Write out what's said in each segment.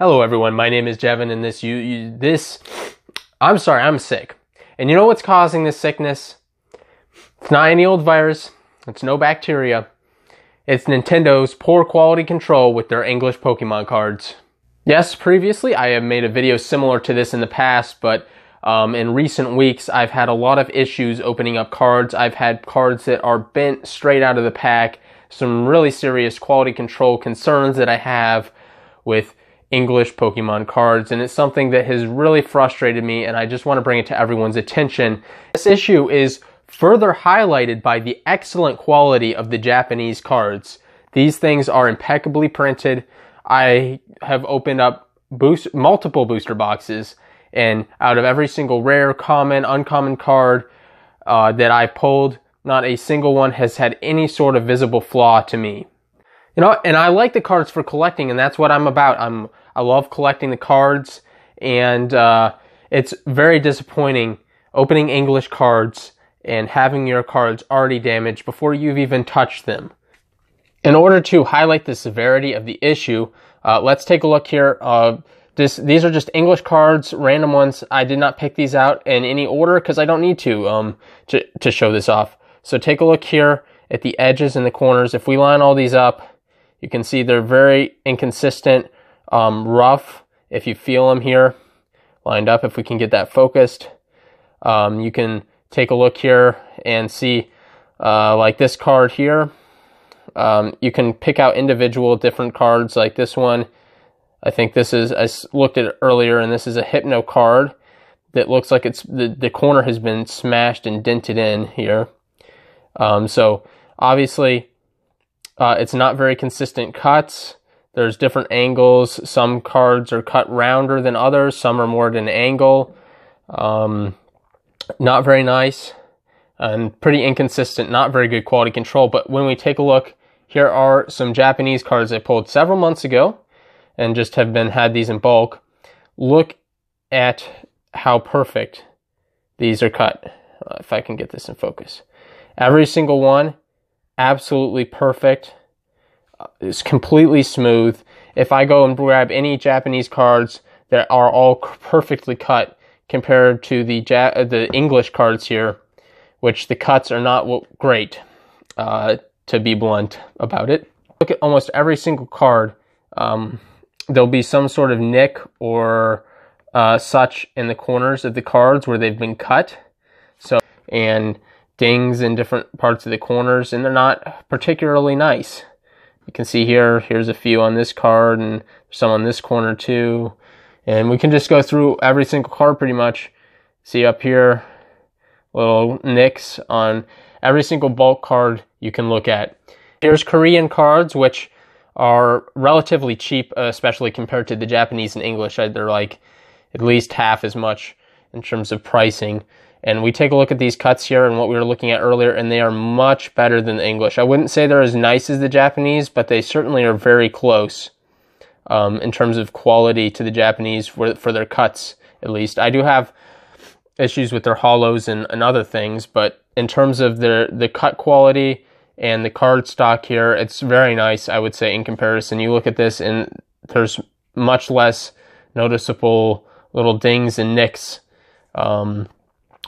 Hello everyone, my name is Jevin and I'm sick. And you know what's causing this sickness? It's not any old virus, it's no bacteria. It's Nintendo's poor quality control with their English Pokemon cards. Yes, previously I have made a video similar to this in the past, but in recent weeks I've had a lot of issues opening up cards. I've had cards that are bent straight out of the pack, some really serious quality control concerns that I have with English Pokemon cards, and it's something that has really frustrated me, and I just want to bring it to everyone's attention. This issue is further highlighted by the excellent quality of the Japanese cards. These things are impeccably printed. I have opened up multiple booster boxes, and out of every single rare, common, uncommon card that I pulled, not a single one has had any sort of visible flaw to me. You know, and I like the cards for collecting, and that's what I'm about. I love collecting the cards, and it's very disappointing opening English cards and having your cards already damaged before you've even touched them. In order to highlight the severity of the issue, let's take a look here. These are just English cards, random ones. I did not pick these out in any order because I don't need to show this off. So take a look here at the edges and the corners. If we line all these up, you can see they're very inconsistent, rough. If you feel them here, lined up, if we can get that focused, you can take a look here and see, like this card here. You can pick out individual different cards like this one. I think this is, I looked at it earlier, and this is a Hypno card that looks like it's the corner has been smashed and dented in here. So obviously it's not very consistent cuts. There's different angles. Some cards are cut rounder than others. Some are more at an angle. Not very nice and pretty inconsistent. Not very good quality control. But when we take a look, here are some Japanese cards I pulled several months ago and just have had these in bulk. Look at how perfect these are cut. If I can get this in focus. Every single one, absolutely perfect. It's completely smooth. If I go and grab any Japanese cards that are all perfectly cut compared to the English cards here, which the cuts are not great, to be blunt about it. Look at almost every single card. There'll be some sort of nick or such in the corners of the cards where they've been cut. And dings in different parts of the corners, and they're not particularly nice. You can see here's a few on this card, and some on this corner too. And we can just go through every single card pretty much. See up here, little nicks on every single bulk card you can look at. Here's Korean cards, which are relatively cheap, especially compared to the Japanese and English. They're like at least half as much in terms of pricing. And we take a look at these cuts here and what we were looking at earlier, and they are much better than the English. I wouldn't say they're as nice as the Japanese, but they certainly are very close in terms of quality to the Japanese for their cuts, at least. I do have issues with their hollows and other things, but in terms of the cut quality and the card stock here, it's very nice, I would say, in comparison. You look at this, and there's much less noticeable little dings and nicks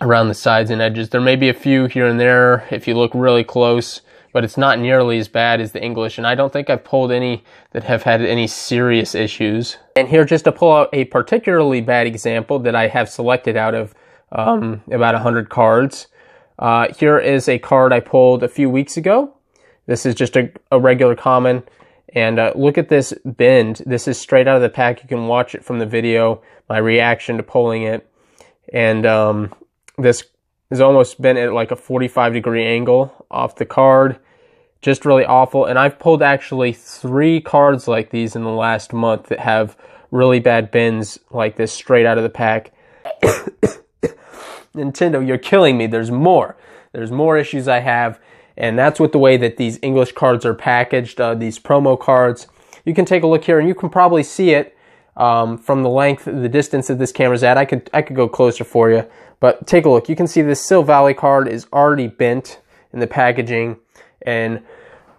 around the sides and edges. There may be a few here and there if you look really close, but it's not nearly as bad as the English, and I don't think I've pulled any that have had any serious issues. And here, just to pull out a particularly bad example that I have selected out of about 100 cards. Here is a card I pulled a few weeks ago. This is just a regular common, and look at this bend. This is straight out of the pack. You can watch it from the video, my reaction to pulling it, and this has almost been at like a 45-degree angle off the card. Just really awful. And I've pulled actually 3 cards like these in the last month that have really bad bends like this straight out of the pack. Nintendo, you're killing me. There's more. There's more issues I have. And that's with the way that these English cards are packaged, these promo cards. You can take a look here and you can probably see it from the distance that this camera's at. I could go closer for you. But take a look. You can see this Silvally card is already bent in the packaging, and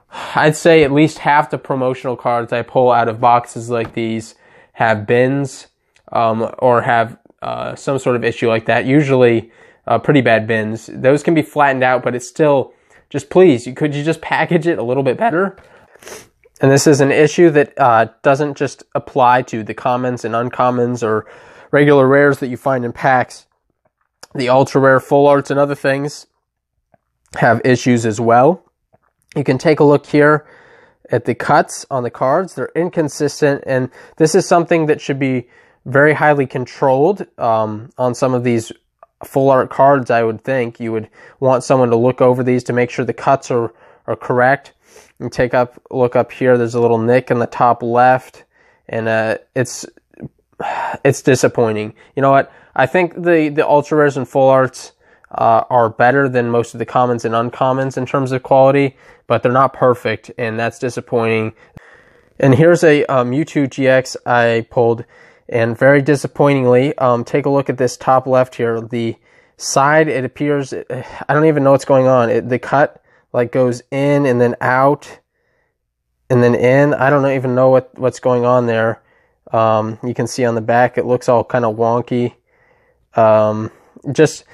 I'd say at least half the promotional cards I pull out of boxes like these have bins, or have some sort of issue like that. Usually pretty bad bins. Those can be flattened out, but it's still, just please, could you just package it a little bit better? And this is an issue that doesn't just apply to the commons and uncommons or regular rares that you find in packs. The ultra rare, full arts, and other things have issues as well. You can take a look here at the cuts on the cards. They're inconsistent, and this is something that should be very highly controlled on some of these full art cards. I would think you would want someone to look over these to make sure the cuts are correct. And look up here, there's a little nick in the top left, and it's disappointing. You know what? I think the ultra rares and full arts are better than most of the commons and uncommons in terms of quality, but they're not perfect, and that's disappointing. And here's a Mewtwo GX I pulled, and very disappointingly, take a look at this top left here. The side, it appears, I don't even know what's going on. The cut like goes in and then out and then in. I don't even know what's going on there. You can see on the back, it looks all kind of wonky. Just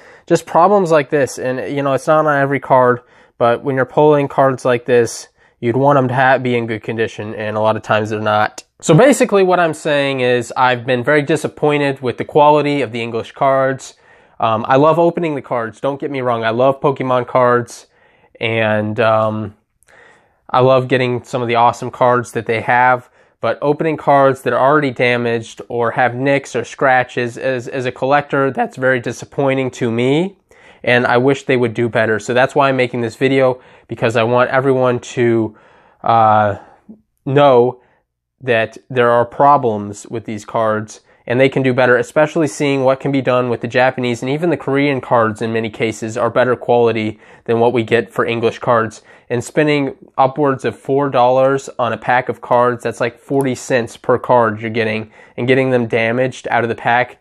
problems like this. And, you know, it's not on every card, but when you're pulling cards like this, you'd want them to be in good condition, and a lot of times they're not. So basically what I'm saying is I've been very disappointed with the quality of the English cards. I love opening the cards, don't get me wrong. I love Pokemon cards, and I love getting some of the awesome cards that they have. But opening cards that are already damaged or have nicks or scratches, as a collector, that's very disappointing to me, and I wish they would do better. So that's why I'm making this video, because I want everyone to know that there are problems with these cards, and they can do better, especially seeing what can be done with the Japanese and even the Korean cards in many cases are better quality than what we get for English cards. And spending upwards of $4 on a pack of cards, that's like 40 cents per card you're getting, and getting them damaged out of the pack,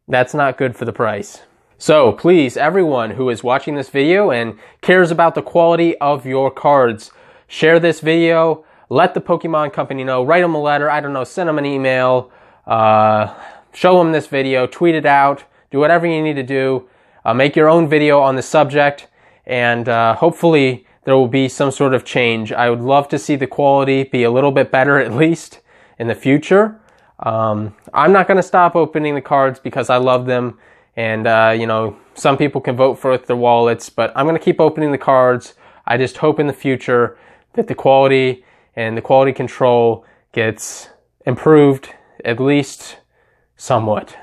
that's not good for the price. So please, everyone who is watching this video and cares about the quality of your cards, share this video, let the Pokemon Company know, write them a letter, I don't know, send them an email, show them this video, tweet it out, do whatever you need to do, make your own video on the subject, and hopefully there will be some sort of change. I would love to see the quality be a little bit better, at least in the future. I'm not going to stop opening the cards because I love them, and you know, some people can vote for their wallets, but I'm going to keep opening the cards. I just hope in the future that the quality and the quality control gets improved, at least somewhat.